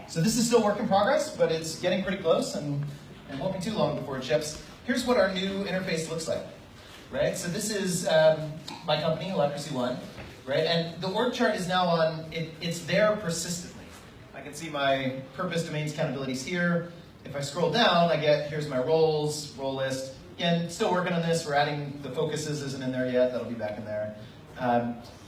So this is still work in progress, but it's getting pretty close, and it won't be too long before it ships. Here's what our new interface looks like, right? So this is my company, HolacracyOne, right? And the org chart is now on, it's there persistently. I can see my purpose, domains, accountabilities here. If I scroll down, I get, here's my roles, role list. Again, still working on this. We're adding the focuses, isn't in there yet. That'll be back in there.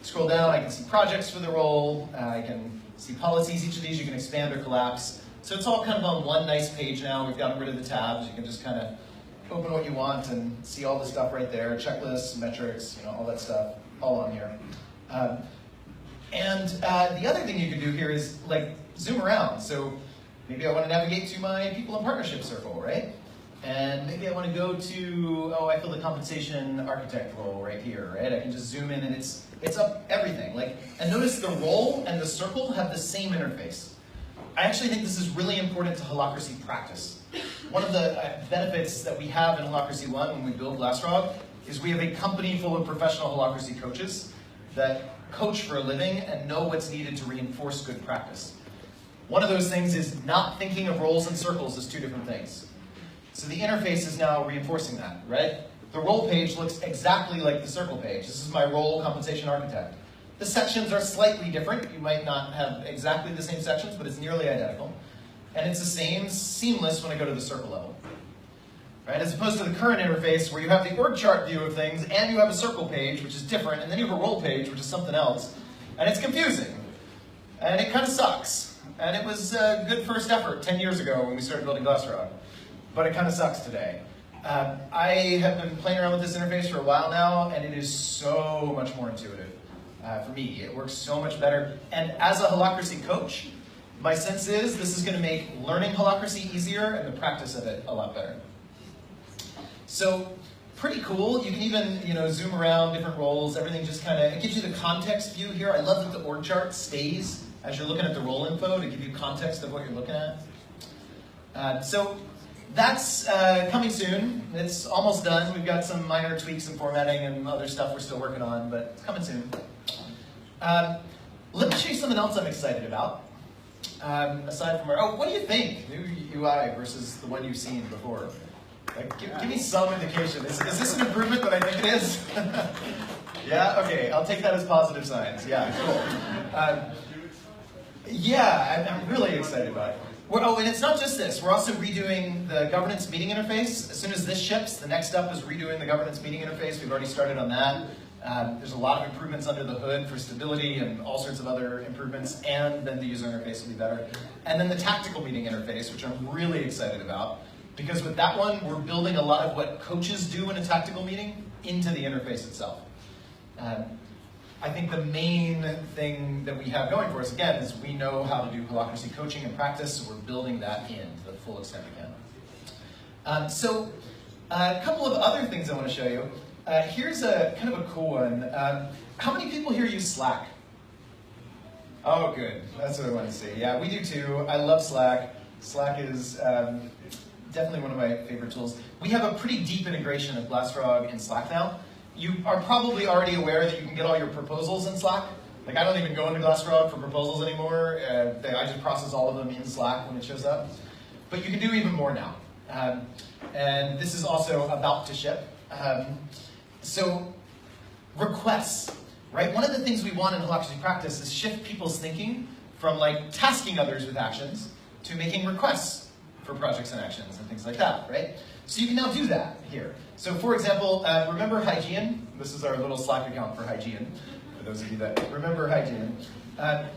Scroll down, I can see projects for the role. I can see policies. Each of these you can expand or collapse. So it's all kind of on one nice page now. We've gotten rid of the tabs. You can just kind of open what you want and see all the stuff right there. Checklists, metrics, all that stuff, all on here. The other thing you can do here is like zoom around. So maybe I want to navigate to my people and partnership circle, right? And maybe I want to go to, I fill the compensation architect role right here, right? I can just zoom in and it's up everything. And notice the role and the circle have the same interface. I actually think this is really important to Holacracy practice. One of the benefits that we have in HolacracyOne when we build GlassFrog is we have a company full of professional Holacracy coaches that coach for a living and know what's needed to reinforce good practice. One of those things is not thinking of roles and circles as two different things. So the interface is now reinforcing that, right? The role page looks exactly like the circle page. This is my role compensation architect. The sections are slightly different. You might not have exactly the same sections, but it's nearly identical. And it's the same, seamless when I go to the circle level. Right? As opposed to the current interface where you have the org chart view of things and you have a circle page, which is different, and then you have a role page, which is something else. And it's confusing. And it kind of sucks. And it was a good first effort 10 years ago when we started building GlassFrog. But it kind of sucks today. I have been playing around with this interface for a while now, and it is so much more intuitive for me. It works so much better. And as a Holacracy coach, my sense is this is going to make learning Holacracy easier and the practice of it a lot better. So pretty cool. You can even zoom around different roles. Everything just kind of, it gives you the context view here. I love that the org chart stays as you're looking at the role info to give you context of what you're looking at. So that's coming soon. It's almost done. We've got some minor tweaks and formatting and other stuff we're still working on, but it's coming soon. Let me show you something else I'm excited about. Aside from what do you think? New UI versus the one you've seen before. Give me some indication. Is this an improvement that I think it is? Yeah, okay, I'll take that as positive signs. Yeah, cool. I'm really excited about it. And it's not just this. We're also redoing the governance meeting interface. As soon as this ships, the next step is redoing the governance meeting interface. We've already started on that. There's a lot of improvements under the hood for stability and all sorts of other improvements, and then the user interface will be better. And then the tactical meeting interface, which I'm really excited about, because with that one, we're building a lot of what coaches do in a tactical meeting into the interface itself. I think the main thing that we have going for us, again, is we know how to do Holacracy coaching and practice, so we're building that in to the full extent we can. A couple of other things I want to show you. Here's a kind of a cool one. How many people here use Slack? Oh, good. That's what I wanted to see. Yeah, we do too. I love Slack. Slack is definitely one of my favorite tools. We have a pretty deep integration of GlassFrog and Slack now. You are probably already aware that you can get all your proposals in Slack. I don't even go into GlassFrog for proposals anymore. I just process all of them in Slack when it shows up. But you can do even more now. And this is also about to ship. So requests, right? One of the things we want in Holacracy practice is shift people's thinking from tasking others with actions to making requests for projects and actions and things like that, right? So you can now do that here. So for example, remember Hygeine? This is our little Slack account for Hygeine, for those of you that remember Hygeine.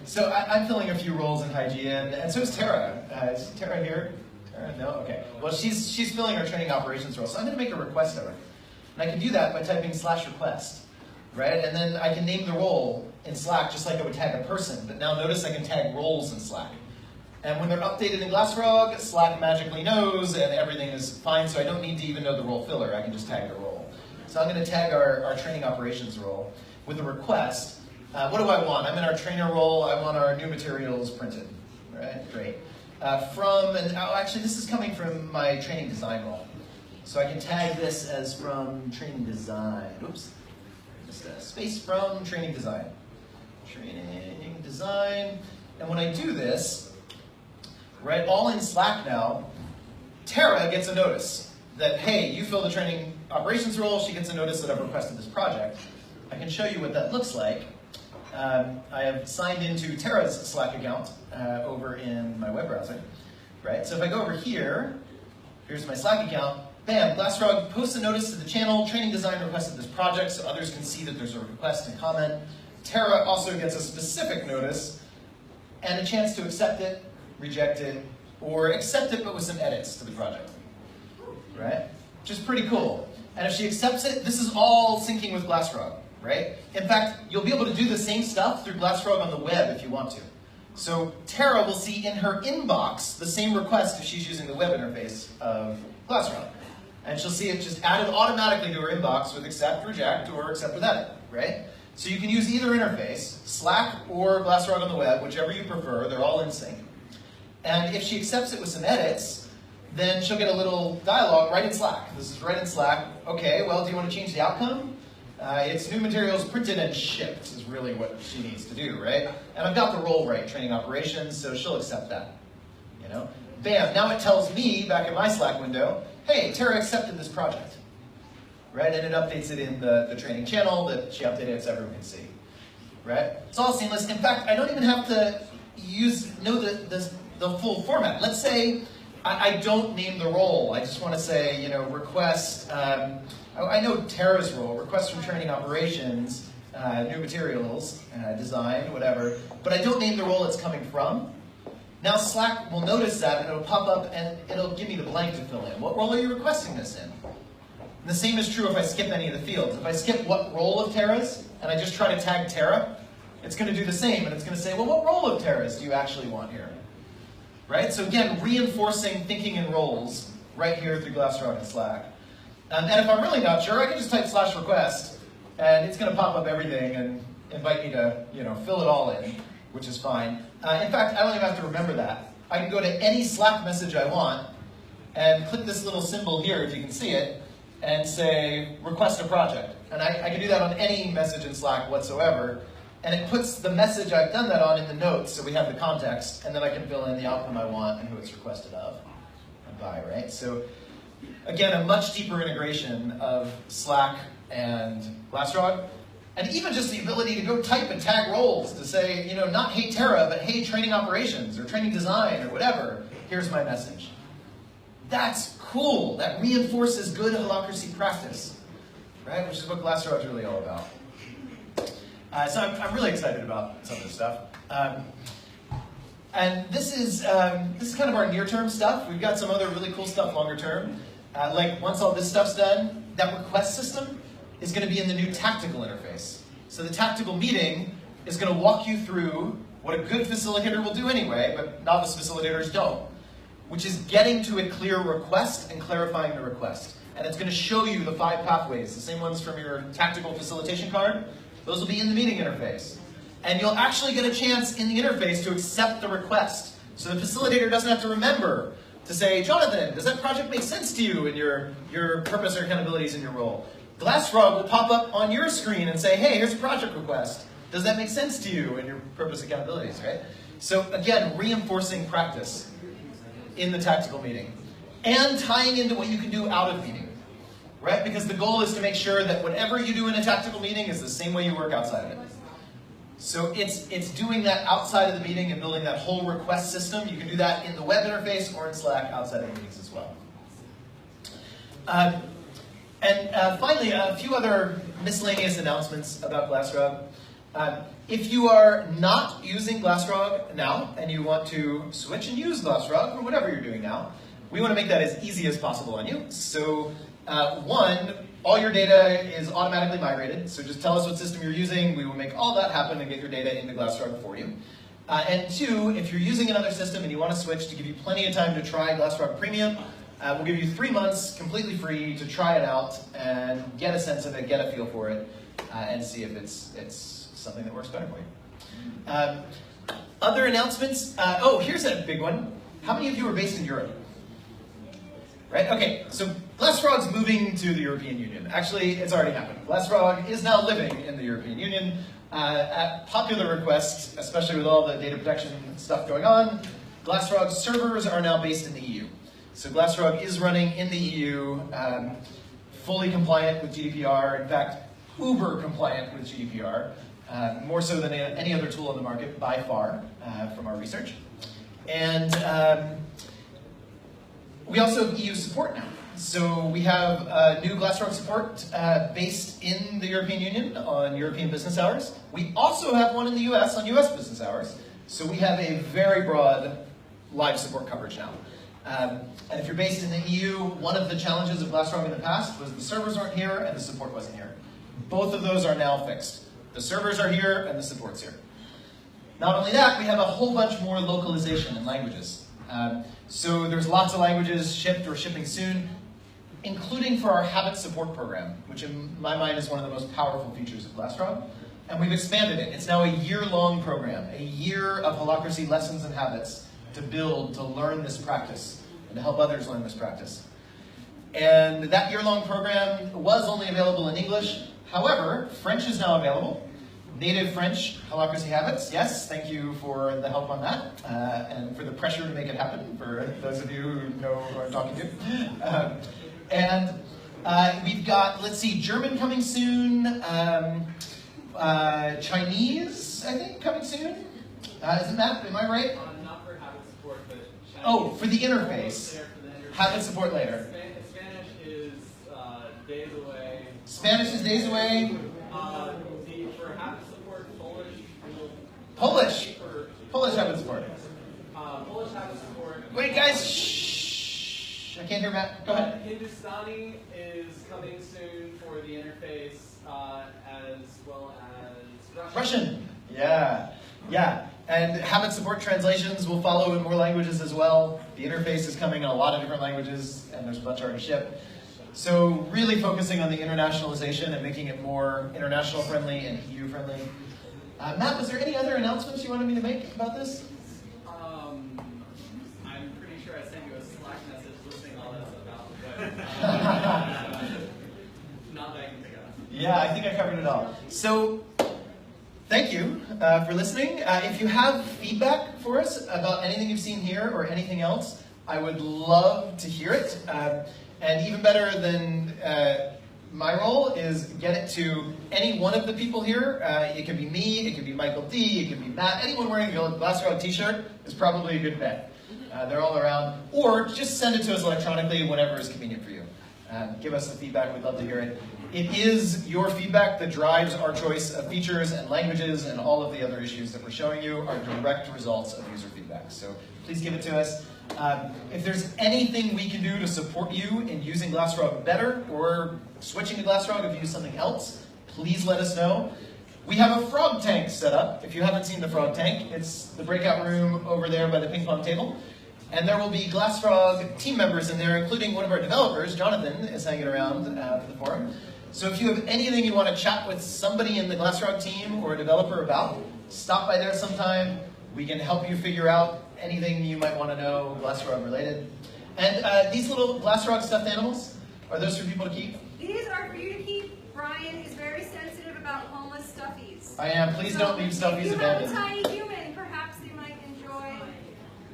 So I'm filling a few roles in Hygeine, and so is Tara. Is Tara here? Tara? No? Okay. Well, she's filling our training operations role, so I'm going to make a request of her. And I can do that by typing /request, right? And then I can name the role in Slack just like I would tag a person, but now notice I can tag roles in Slack. And when they're updated in GlassFrog, Slack magically knows and everything is fine, so I don't need to even know the role filler. I can just tag the role. So I'm going to tag our training operations role with a request. What do I want? I'm in our trainer role. I want our new materials printed. Right? Great. Actually, this is coming from my training design role. So I can tag this as from training design. Oops. Just a space from training design. Training design. And when I do this, right? All in Slack now, Tara gets a notice that, hey, you fill the training operations role. She gets a notice that I've requested this project. I can show you what that looks like. I have signed into Tara's Slack account over in my web browser, right? So if I go over here, here's my Slack account. Bam, GlassFrog posts a notice to the channel. Training design requested this project so others can see that there's a request and comment. Tara also gets a specific notice and a chance to accept it, reject it, or accept it but with some edits to the project, right? Which is pretty cool. And if she accepts it, this is all syncing with GlassFrog, right? In fact, you'll be able to do the same stuff through GlassFrog on the web if you want to. So Tara will see in her inbox the same request if she's using the web interface of GlassFrog. And she'll see it just added automatically to her inbox with accept, reject, or accept with edit, right? So you can use either interface, Slack or GlassFrog on the web, whichever you prefer. They're all in sync. And if she accepts it with some edits, then she'll get a little dialogue right in Slack. This is right in Slack. Okay, well, do you want to change the outcome? It's new materials printed and shipped is really what she needs to do, right? And I've got the role right, training operations, so she'll accept that. You know? Bam, now it tells me back in my Slack window, hey, Tara accepted this project, right? And it updates it in the training channel that she updated it so everyone can see, right? It's all seamless. In fact, I don't even have to know the full format. Let's say I don't name the role. I just want to say, you know, request, I know Tara's role, request from training operations, new materials, design, whatever, but I don't name the role it's coming from. Now Slack will notice that and it'll pop up and it'll give me the blank to fill in. What role are you requesting this in? And the same is true if I skip any of the fields. If I skip what role of Tara's and I just try to tag Tara, it's going to do the same and it's going to say, well, what role of Tara's do you actually want here? Right? So again, reinforcing thinking in roles right here through GlassFrog and Slack. And if I'm really not sure, I can just type /request and it's going to pop up everything and invite me to, you know, fill it all in, which is fine. In fact, I don't even have to remember that. I can go to any Slack message I want and click this little symbol here, if you can see it, and say, request a project. And I can do that on any message in Slack whatsoever. And it puts the message I've done that on in the notes, so we have the context, and then I can fill in the outcome I want and who it's requested of and by, right? So again, a much deeper integration of Slack and GlassFrog. And even just the ability to go type and tag roles to say, you know, not hey Tara, but hey training operations or training design or whatever. Here's my message. That's cool. That reinforces good Holacracy practice, right? Which is what GlassFrog is really all about. So I'm really excited about some of this stuff. And this is kind of our near-term stuff. We've got some other really cool stuff longer term. Like once all this stuff's done, that request system is going to be in the new tactical interface. So the tactical meeting is going to walk you through what a good facilitator will do anyway, but novice facilitators don't, which is getting to a clear request and clarifying the request. And it's going to show you the 5 pathways, the same ones from your tactical facilitation card. Those will be in the meeting interface. And you'll actually get a chance in the interface to accept the request. So the facilitator doesn't have to remember to say, Jonathan, does that project make sense to you in your purpose or accountabilities in your role? GlassFrog will pop up on your screen and say, hey, here's a project request. Does that make sense to you in your purpose accountabilities, right? So again, reinforcing practice in the tactical meeting and tying into what you can do out of meeting, right? Because the goal is to make sure that whatever you do in a tactical meeting is the same way you work outside of it. So it's doing that outside of the meeting and building that whole request system. You can do that in the web interface or in Slack outside of meetings as well. And finally, a few other miscellaneous announcements about GlassFrog. If you are not using GlassFrog now and you want to switch and use GlassFrog for whatever you're doing now, we want to make that as easy as possible on you. So one, all your data is automatically migrated. So just tell us what system you're using. We will make all that happen and get your data into GlassFrog for you. And two, if you're using another system and you want to switch, to give you plenty of time to try GlassFrog Premium, we'll give you 3 months completely free to try it out and get a sense of it, get a feel for it, and see if it's something that works better for you. Other announcements. Oh, here's a big one. How many of you are based in Europe? Right? Okay, so GlassFrog's moving to the European Union. Actually, it's already happened. GlassFrog is now living in the European Union. At popular request, especially with all the data protection stuff going on, GlassFrog servers are now based in the EU. So GlassFrog is running in the EU, fully compliant with GDPR, in fact, uber compliant with GDPR, more so than any other tool on the market by far from our research. And we also have EU support now. So we have new GlassFrog support based in the European Union on European business hours. We also have one in the US on US business hours. So we have a very broad live support coverage now. And if you're based in the EU, one of the challenges of GlassFrog in the past was the servers weren't here and the support wasn't here. Both of those are now fixed. The servers are here and the support's here. Not only that, we have a whole bunch more localization in languages. So there's lots of languages shipped or shipping soon, including for our habit support program, which in my mind is one of the most powerful features of GlassFrog. And we've expanded it. It's now a year-long program, a year of Holacracy lessons and habits to build, to learn this practice, and to help others learn this practice. And that year-long program was only available in English. However, French is now available. Native French Holacracy habits. Yes, thank you for the help on that, and for the pressure to make it happen, for those of you who know who I'm talking to. And we've got, let's see, German coming soon, Chinese, I think, coming soon. Isn't that, am I right? Not for habit support, but Chinese. Oh, for the interface. Habit support later. Spanish is days away. Spanish is days away. For habit support, Polish habit support. Polish habit support. Wait, guys, shh. I can't hear Matt. Go ahead. Hindustani is coming soon for the interface, as well as Russian. Yeah. And habit support translations will follow in more languages as well. The interface is coming in a lot of different languages, and there's a bunch already shipped. So really focusing on the internationalization and making it more international friendly and EU friendly. Matt, was there any other announcements you wanted me to make about this? I'm pretty sure I sent you a Slack message listing all this about, but not that I can think of. Yeah, I think I covered it all. So thank you for listening. If you have feedback for us about anything you've seen here or anything else, I would love to hear it. And even better than my role is get it to any one of the people here. It could be me, it could be Michael D, it could be Matt. Anyone wearing a GlassFrog t-shirt is probably a good bet. They're all around. Or just send it to us electronically, whatever is convenient for you. Give us the feedback, we'd love to hear it. It is your feedback that drives our choice of features and languages, and all of the other issues that we're showing you are direct results of user feedback. So please give it to us. If there's anything we can do to support you in using GlassFrog better, or switching to GlassFrog if you use something else, please let us know. We have a frog tank set up. If you haven't seen the frog tank, it's the breakout room over there by the ping pong table. And there will be GlassFrog team members in there, including one of our developers, Jonathan, is hanging around the forum. So if you have anything you want to chat with somebody in the GlassFrog team or a developer about, stop by there sometime. We can help you figure out anything you might want to know GlassFrog related. And these little GlassFrog stuffed animals, are those for people to keep? These are for you to keep. Brian is very sensitive about homeless stuffies. I am. Please don't leave stuffies abandoned. If you have a tiny human, perhaps they might enjoy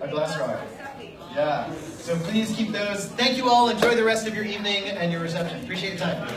a GlassFrog. stuffy. Yeah. So please keep those. Thank you all. Enjoy the rest of your evening and your reception. Appreciate your time.